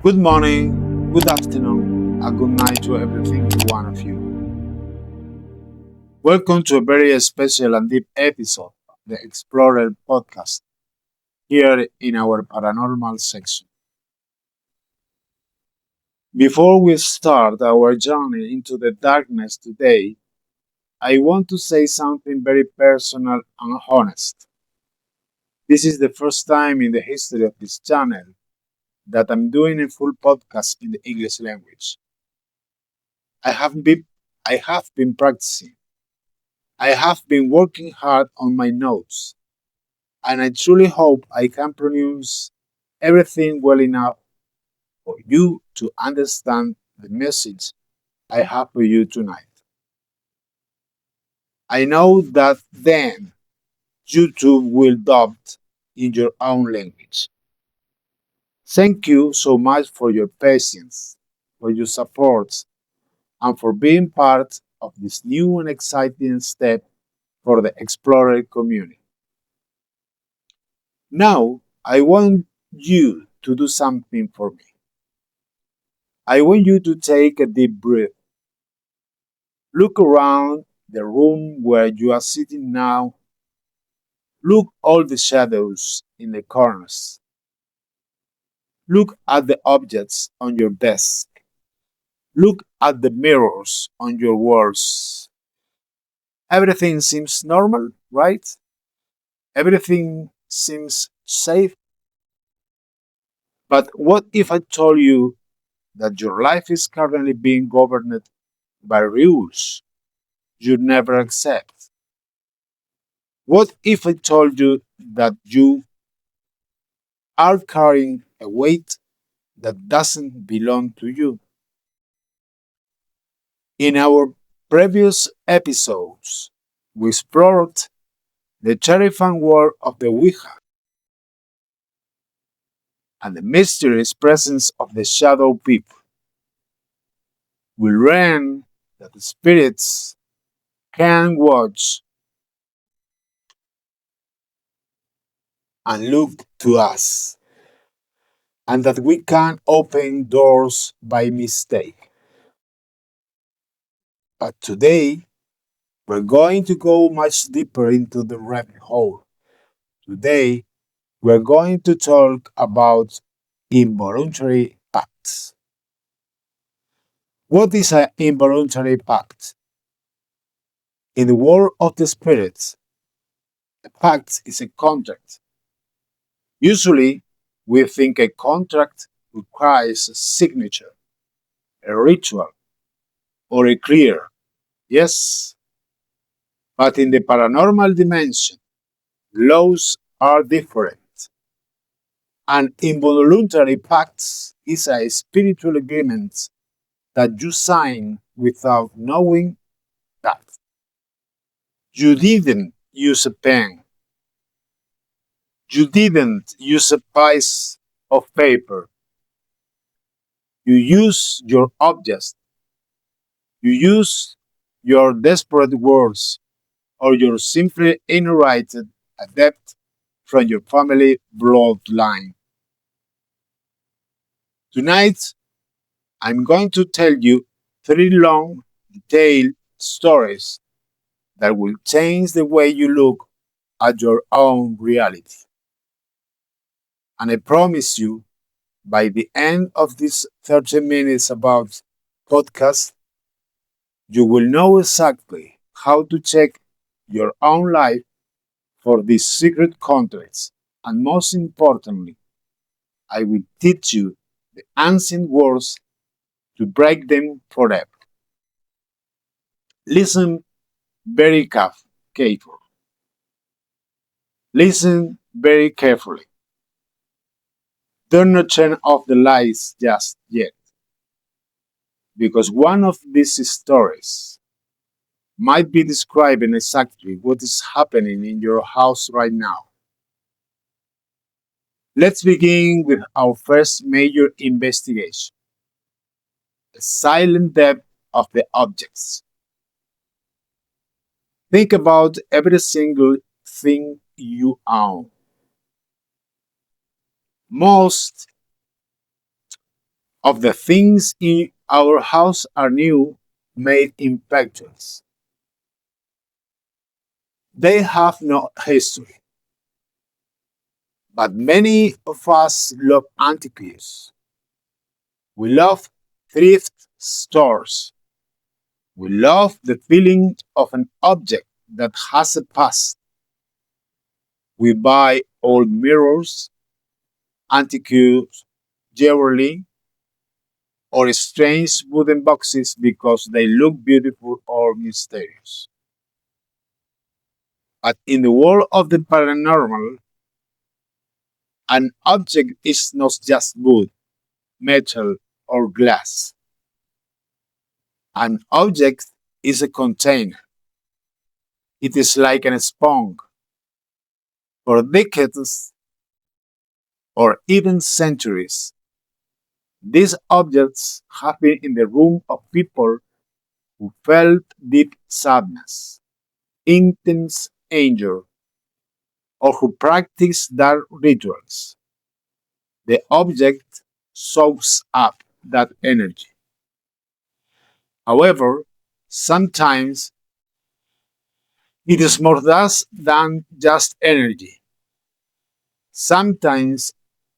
Good morning, good afternoon, and good night to every single one of you. Welcome to a very special and deep episode of the Explorer podcast here in our paranormal section. Before we start our journey into the darkness today, I want to say something very personal and honest. This is the first time in the history of this channel that I'm doing a full podcast in the English language. I have been I have been practicing. I have been working hard on my notes, and I truly hope I can pronounce everything well enough for you to understand the message I have for you tonight. I know that then YouTube will dub in your own language. Thank you so much for your patience, for your support, and for being part of this new and exciting step for the Explorer community. Now, I want you to do something for me. I want you to take a deep breath. Look around the room where you are sitting now. Look all the shadows in the corners. Look at the objects on your desk. Look at the mirrors on your walls. Everything seems normal, right? Everything seems safe. But what if I told you that your life is currently being governed by rules you'd never accept? What if I told you that you are carrying a weight that doesn't belong to you? In our previous episodes, we explored the terrifying world of the Ouija and the mysterious presence of the shadow people. We learned that the spirits can watch and look to us, and that we can open doors by mistake. But today, we're going to go much deeper into the rabbit hole. Today, we're going to talk about involuntary pacts. What is an involuntary pact? In the world of the spirits, a pact is a contract. Usually, we think a contract requires a signature, a ritual, or a clear yes. But in the paranormal dimension, laws are different. An involuntary pact is a spiritual agreement that you sign without knowing that. You didn't use a pen. You didn't use a piece of paper. You use your objects. You use your desperate words, or you simply inherited a debt from your family bloodline. Tonight, I'm going to tell you three long, detailed stories that will change the way you look at your own reality. And I promise you, by the end of this 30 minutes about podcast, you will know exactly how to check your own life for these secret contracts. And most importantly, I will teach you the ancient words to break them forever. Listen very carefully. Listen very carefully. Do not turn off the lights just yet, because one of these stories might be describing exactly what is happening in your house right now. Let's begin with our first major investigation, the silent depth of the objects. Think about every single thing you own. Most of the things in our house are new, made impetuous. They have no history, but many of us love antiques. We love thrift stores. We love the feeling of an object that has a past. We buy old mirrors, antique jewelry, or strange wooden boxes because they look beautiful or mysterious. But in the world of the paranormal, an object is not just wood, metal, or glass. An object is a container. It is like a sponge. For decades or even centuries, these objects have been in the room of people who felt deep sadness, intense anger, or who practiced dark rituals. The object soaks up that energy. However, sometimes it is more than just energy. Sometimes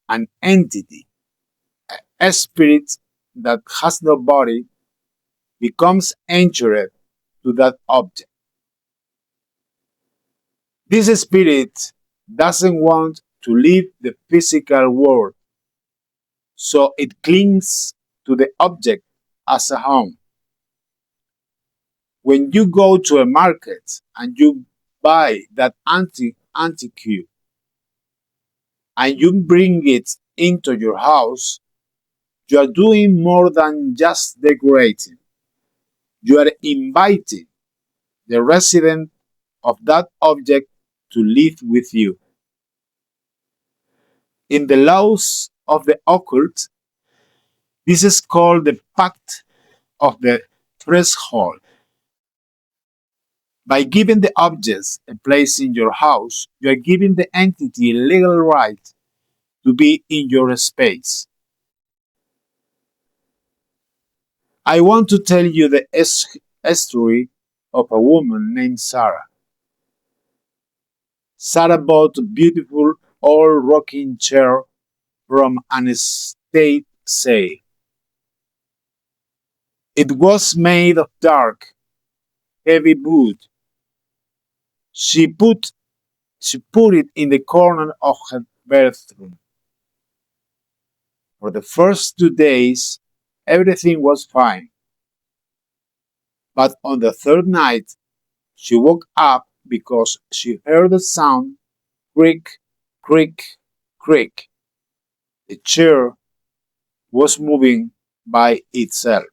an entity, a spirit that has no body, becomes anchored to that object. This spirit doesn't want to leave the physical world, so it clings to the object as a home. When you go to a market and you buy that antique and you bring it into your house, you are doing more than just decorating. You are inviting the resident of that object to live with you. In the laws of the occult, this is called the Pact of the Threshold. By giving the objects a place in your house, you are giving the entity a legal right to be in your space. I want to tell you the story of a woman named Sarah. Sarah bought a beautiful old rocking chair from an estate sale. It was made of dark, heavy wood. She put she put it in the corner of her bedroom. For the first 2 days, everything was fine. But on the third night, she woke up because she heard the sound creak, creak, creak. The chair was moving by itself.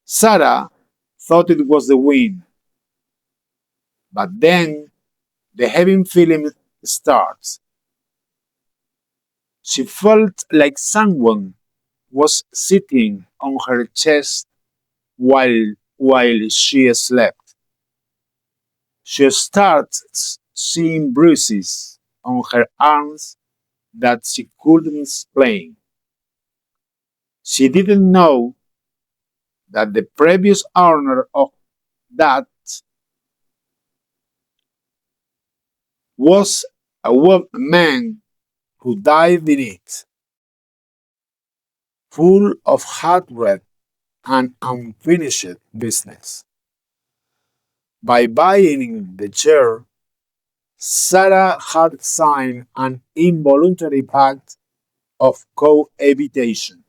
Sarah thought it was the wind, but then the heavy feeling starts. She felt like someone was sitting on her chest while she slept. She started seeing bruises on her arms that she couldn't explain. She didn't know that the previous owner of that was a man who died in it, full of hatred and unfinished business. By buying the chair, Sarah had signed an involuntary pact of cohabitation.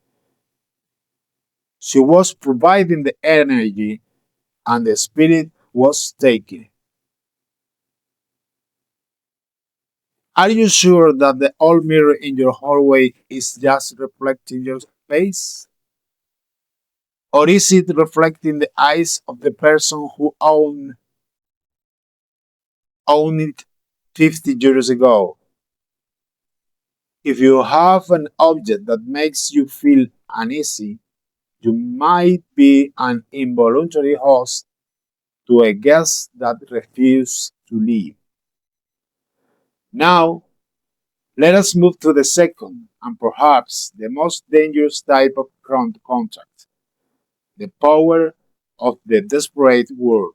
She was providing the energy and the spirit was taking it. Are you sure that the old mirror in your hallway is just reflecting your face? Or is it reflecting the eyes of the person who owned it 50 years ago? If you have an object that makes you feel uneasy, you might be an involuntary host to a guest that refuses to leave. Now, Let us move to the second and perhaps the most dangerous type of contact, the power of the desperate word.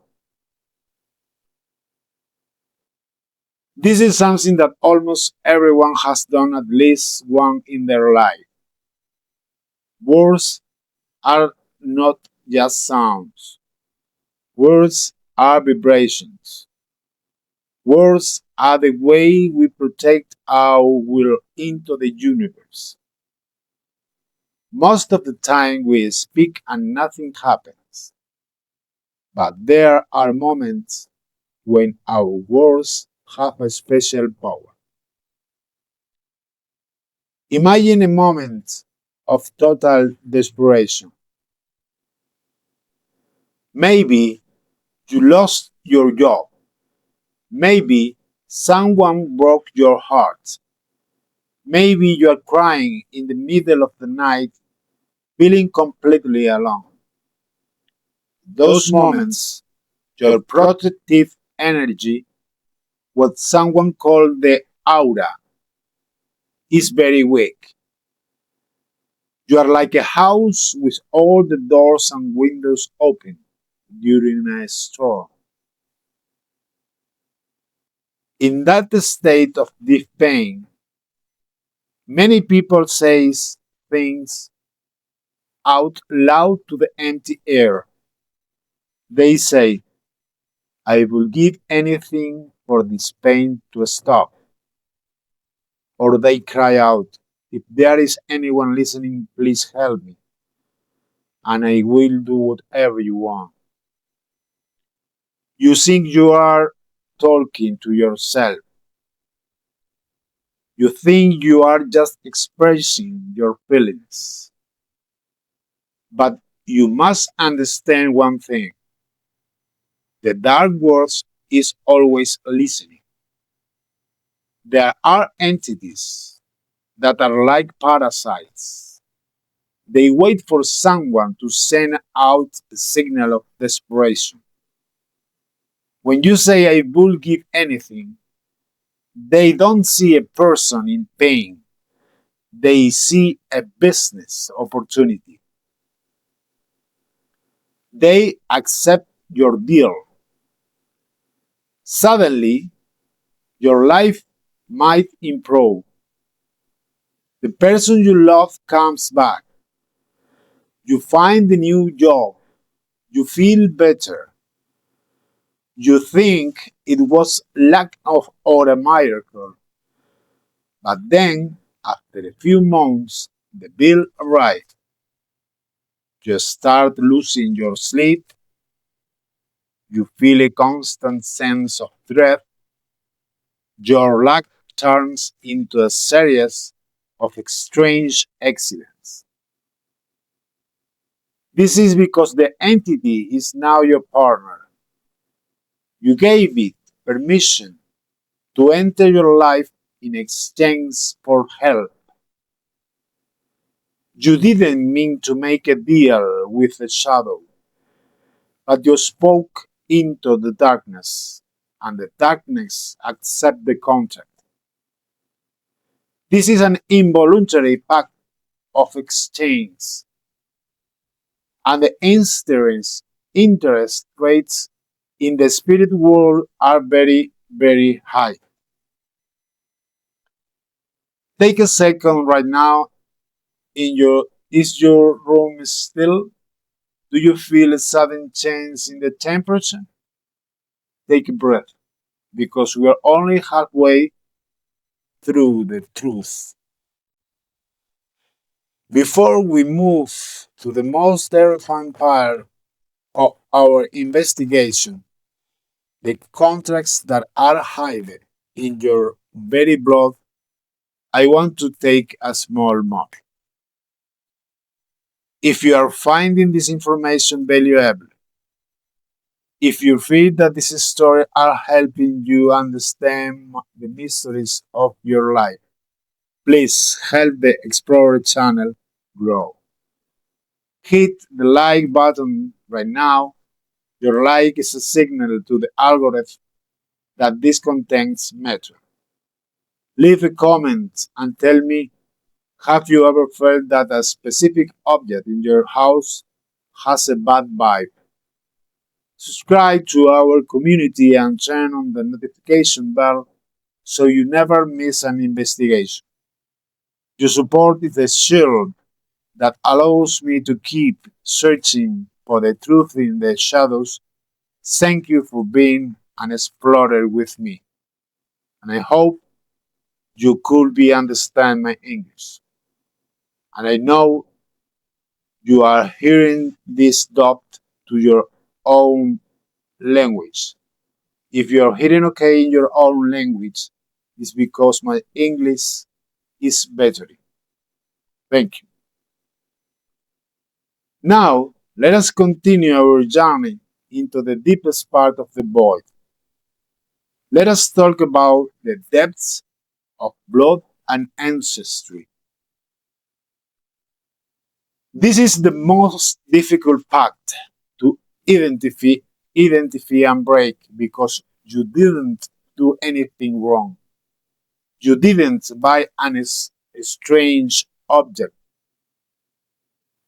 This is something that almost everyone has done at least one in their life. Words are not just sounds. Words are vibrations. Words are the way we protect our will into the universe. Most of the time we speak and nothing happens. But there are moments when our words have a special power. Imagine a moment of total desperation. Maybe you lost your job. Maybe someone broke your heart. Maybe you are crying in the middle of the night, feeling completely alone. Those moments, your protective energy, what someone called the aura, is very weak. You are like a house with all the doors and windows open during a storm. In that state of deep pain, many people say things out loud to the empty air. They say, I will give anything for this pain to stop. Or they cry out, if there is anyone listening, please help me, and I will do whatever you want. You think you are talking to yourself. You think you are just expressing your feelings. But you must understand one thing. The dark world is always listening. There are entities that are like parasites. They wait for someone to send out a signal of desperation. When you say, I will give anything, they don't see a person in pain. They see a business opportunity. They accept your deal. Suddenly, your life might improve. The person you love comes back. You find a new job. You feel better. You think it was luck of or a miracle. But then, after a few months, the bill arrives. You start losing your sleep. You feel a constant sense of dread. Your luck turns into a series of strange accidents. This is because the entity is now your partner. You gave it permission to enter your life in exchange for help. You didn't mean to make a deal with the shadow, but you spoke into the darkness, and the darkness accepted the contract. This is an involuntary pact of exchange, and the interest rates in the spirit world are very, very high. Take a second right now. Is your room still? Do you feel a sudden change in the temperature? Take a breath, because we are only halfway through the truth. Before we move to the most terrifying part of our investigation, the contracts that are hidden in your very blood, I want to take a small moment. If you are finding this information valuable, if you feel that this story are helping you understand the mysteries of your life, please help the Explorer channel grow. Hit the like button right now. Your like is a signal to the algorithm that this contains matter. Leave a comment and tell me, have you ever felt that a specific object in your house has a bad vibe? Subscribe to our community and turn on the notification bell so you never miss an investigation. Your support is the shield that allows me to keep searching for the truth in the shadows. Thank you for being an explorer with me, and I hope you could be understand my English. And I know you are hearing this dubbed to your own language. If you are hearing okay in your own language, it's because my English is better. Thank you. Now, let us continue our journey into the deepest part of the void. Let us talk about the depths of blood and ancestry. This is the most difficult pact to identify, identify and break because you didn't do anything wrong. You didn't buy a strange object.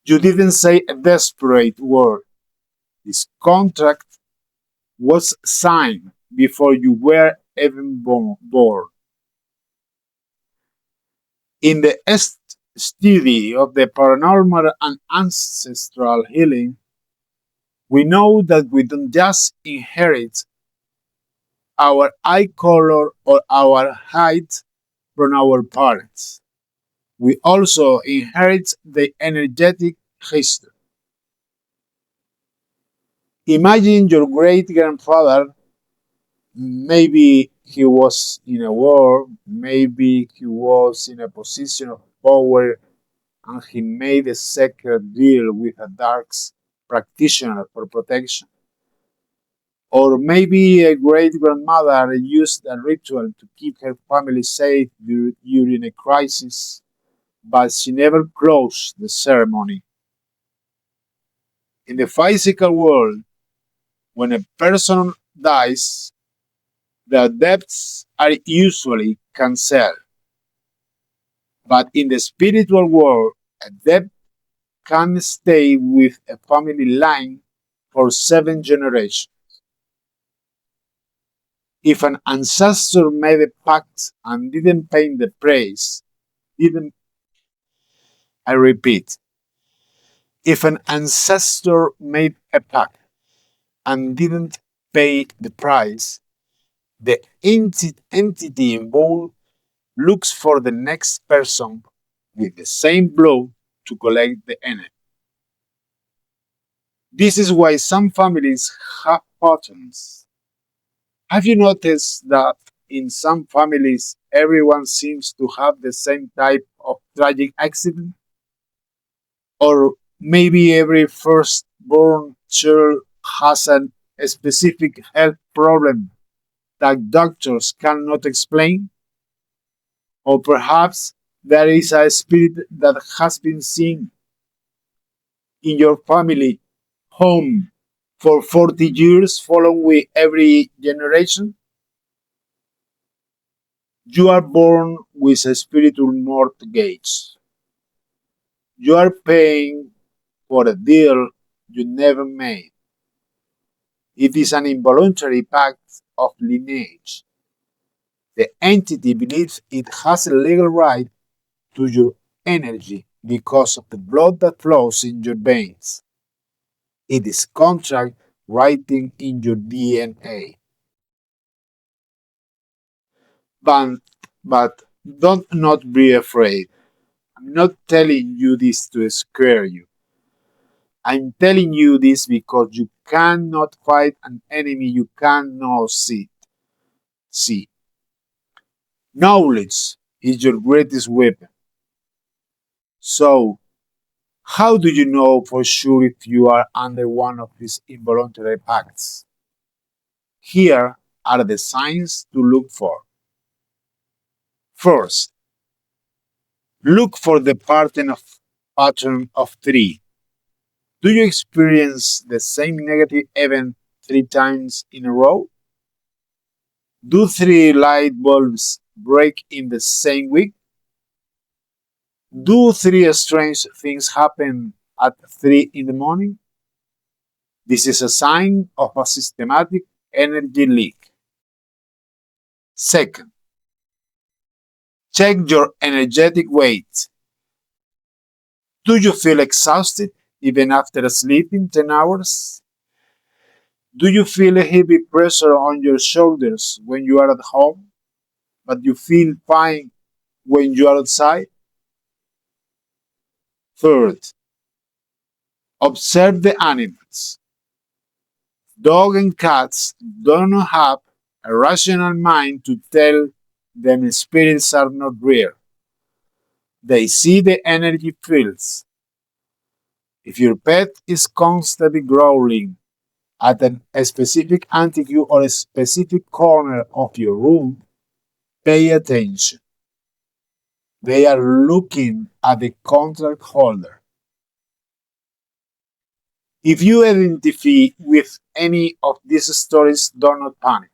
You didn't say a desperate word. This contract was signed before you were even born. In the study of the paranormal and ancestral healing, we know that we don't just inherit our eye color or our height from our parents. We also inherit the energetic history. Imagine your great grandfather. Maybe he was in a war, maybe he was in a position of power, and he made a sacred deal with a dark practitioner for protection. Or maybe a great grandmother used a ritual to keep her family safe during a crisis, but she never closed the ceremony. In the physical world, when a person dies, the debts are usually cancelled. But in the spiritual world, a debt can stay with a family line for 7 generations. If an ancestor made a pact and didn't pay the price, didn't I repeat, if an ancestor made a pact and didn't pay the price, the entity involved looks for the next person with the same blow to collect the enemy. This is why some families have patterns. Have you noticed that in some families everyone seems to have the same type of tragic accident? Or maybe every firstborn child has a specific health problem that doctors cannot explain? Or perhaps there is a spirit that has been seen in your family home for 40 years, following every generation? You are born with a spiritual mortgage. You are paying for a deal you never made. It is an involuntary pact of lineage. The entity believes it has a legal right to your energy because of the blood that flows in your veins. It is contract writing in your DNA. But, but don't not be afraid. I'm not telling you this to scare you. I'm telling you this because you cannot fight an enemy you cannot see. Knowledge is your greatest weapon. So, how do you know for sure if you are under one of these involuntary pacts? Here are the signs to look for. First, look for the pattern of three. Do you experience the same negative event 3 times in a row? Do 3 light bulbs break in the same week? Do three strange things happen at 3 in the morning? This is a sign of a systematic energy leak. Second, check your energetic weight. Do you feel exhausted even after sleeping 10 hours? Do you feel a heavy pressure on your shoulders when you are at home, but you feel fine when you are outside? Third, observe the animals. Dogs and cats do not have a rational mind to tell them spirits are not real. They see the energy fields. If your pet is constantly growling at a specific antique or a specific corner of your room, pay attention. They are looking at the contract holder. If you identify with any of these stories, do not panic.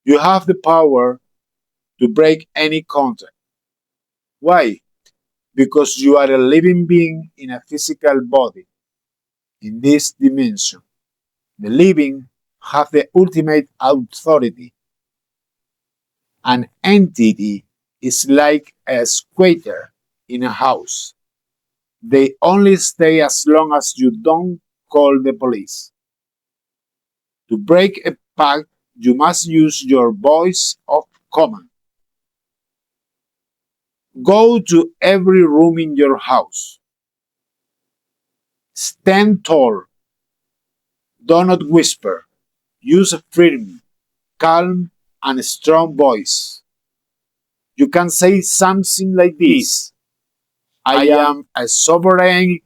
You have the power to break any contract. Why? Because you are a living being in a physical body in this dimension. The living have the ultimate authority. An entity is like a squatter in a house. They only stay as long as you don't call the police. To break a pact, you must use your voice of command. Go to every room in your house. Stand tall. Do not whisper. Use a firm, calm, and strong voice. You can say something like this: I am a sovereign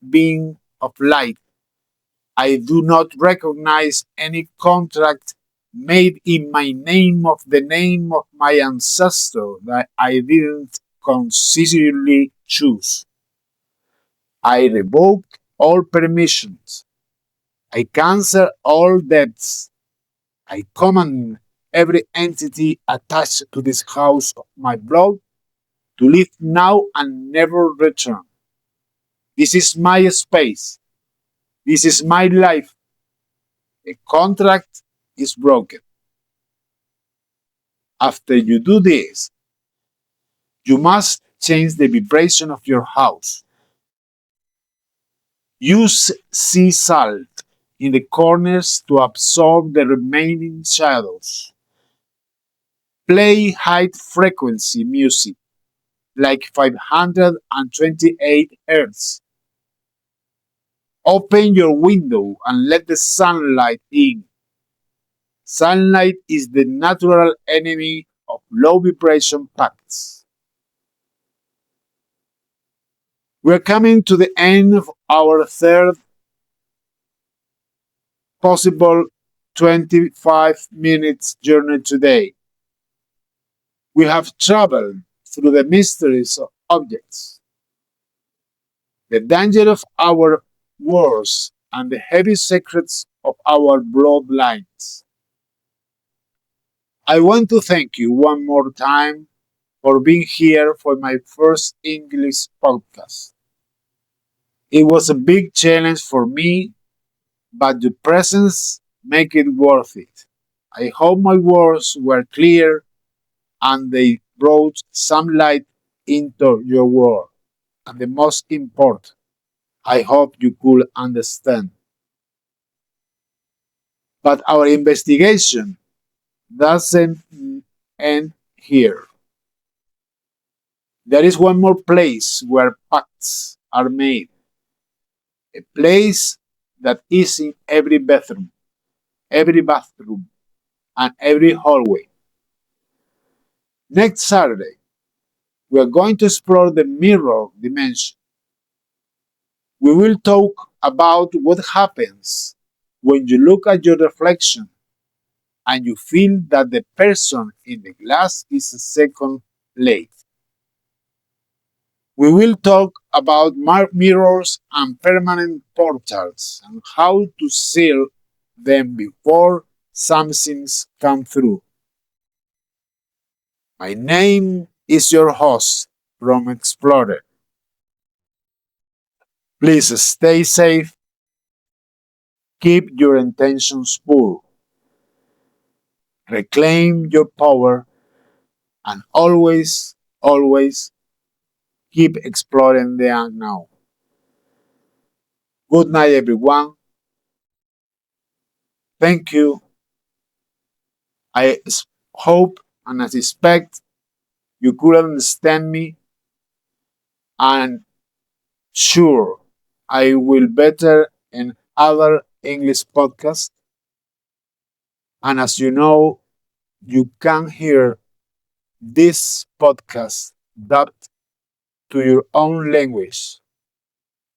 being of light. I do not recognize any contract made in my name of the name of my ancestor that I didn't consciously choose. I revoke all permissions. I cancel all debts. I command every entity attached to this house of my blood to leave now and never return. This is my space. This is my life. A contract is broken. After you do this, you must change the vibration of your house. Use sea salt in the corners to absorb the remaining shadows. Play high frequency music like 528 Hz. Open your window and let the sunlight in. Sunlight is the natural enemy of low vibration pacts. We're coming to the end of our third possible 25 minutes journey today. We have traveled through the mysteries of objects, the danger of our wars, and the heavy secrets of our bloodlines. I want to thank you one more time for being here for my first English podcast. It was a big challenge for me, but your presence make it worth it. I hope my words were clear and they brought some light into your world. And the most important, I hope you could understand. But our investigation doesn't end here. There is one more place where pacts are made, a place that is in every bathroom, and every hallway. Next Saturday, we are going to explore the mirror dimension. We will talk about what happens when you look at your reflection and you feel that the person in the glass is a second late. We will talk about mirrors and permanent portals and how to seal them before something's come through. My name is your host from Explorer. Please stay safe, keep your intentions pure, reclaim your power, and always keep exploring the unknown. Good night, everyone. Thank you. I hope and I suspect you could understand me, and sure, I will better in other English podcasts. And as you know, you can hear this podcast dubbed to your own language: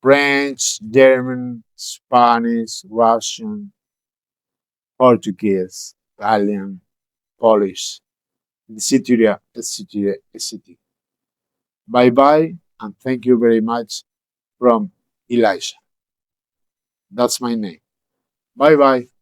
French, German, Spanish, Russian, Portuguese, Italian, Polish, etc., etc., etc. Bye bye, and thank you very much from Elijah. That's my name. Bye bye.